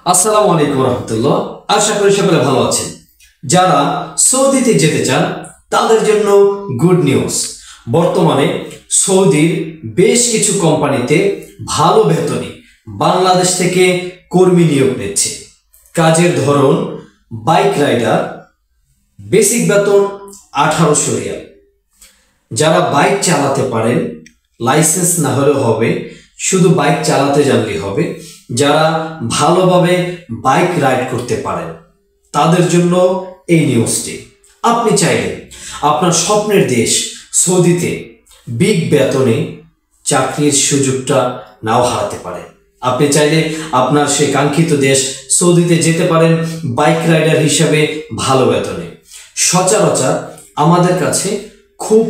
আসসালামু আলাইকুম রহমতুল্লাহ। আশা করি সকলে ভালো আছেন। যারা সৌদিতে যেতে চান তাদের জন্য গুড নিউজ। বর্তমানে সৌদির বেশ কিছু কোম্পানিতে ভালো বেতনে বাংলাদেশ থেকে কর্মী নিয়োগ নিচ্ছে। কাজের ধরন বাইক রাইডার, বেসিক বেতন 1800 রিয়াল। যারা বাইক চালাতে পারেন, লাইসেন্স না হলেও হবে, শুধু বাইক চালাতে জানলেই হবে। যারা ভালোভাবে বাইক রাইড করতে পারেন তাদের জন্য এই নিউজটি। আপনি চাইলে আপনার স্বপ্নের দেশ সৌদিতে বিগ বেতনে চাকরির সুযোগটা নাও হারাতে পারেন। আপনি চাইলে আপনার সেই কাঙ্ক্ষিত দেশ সৌদিতে যেতে পারেন বাইক রাইডার হিসাবে ভালো বেতনে। সচরাচর আমাদের কাছে খুব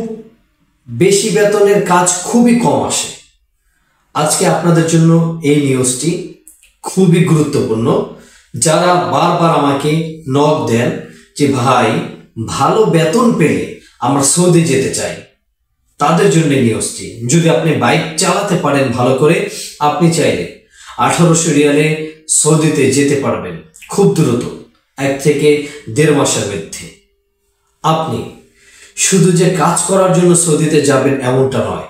বেশি বেতনের কাজ খুবই কম আসে। আজকে আপনাদের জন্য এই নিউজটি খুবই গুরুত্বপূর্ণ। যারা বারবার আমাকে নক দেন যে ভাই ভালো বেতন পেলে আমরা সৌদি যেতে চাই, তাদের জন্য নিউজটি। যদি আপনি বাইক চালাতে পারেন ভালো করে, আপনি চাইলে 1800 রিয়ালে সৌদিতে যেতে পারবেন খুব দ্রুত, 1 থেকে 1.5 মাসের মধ্যে। আপনি শুধু যে কাজ করার জন্য সৌদিতে যাবেন এমনটা নয়,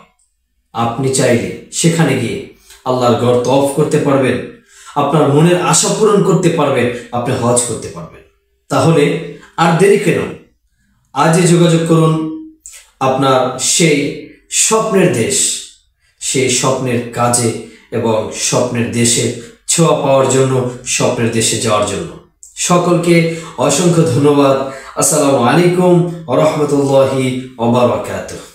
আপনি চাইলে সেখানে গিয়ে আল্লাহর ঘর তওয়াফ করতে পারবেন, আপনার মনের আশা পূরণ করতে পারবেন, আপনি হজ করতে পারবেন। তাহলে আর দেরি কেন? আজই যোগাযোগ করুন আপনার সেই স্বপ্নের দেশ, সেই স্বপ্নের কাজে এবং স্বপ্নের দেশে ছোঁয়া পাওয়ার জন্য, স্বপ্নের দেশে যাওয়ার জন্য। সকলকে অসংখ্য ধন্যবাদ। আসসালামু আলাইকুম ওয়া রাহমাতুল্লাহি ওয়া বারাকাতুহু।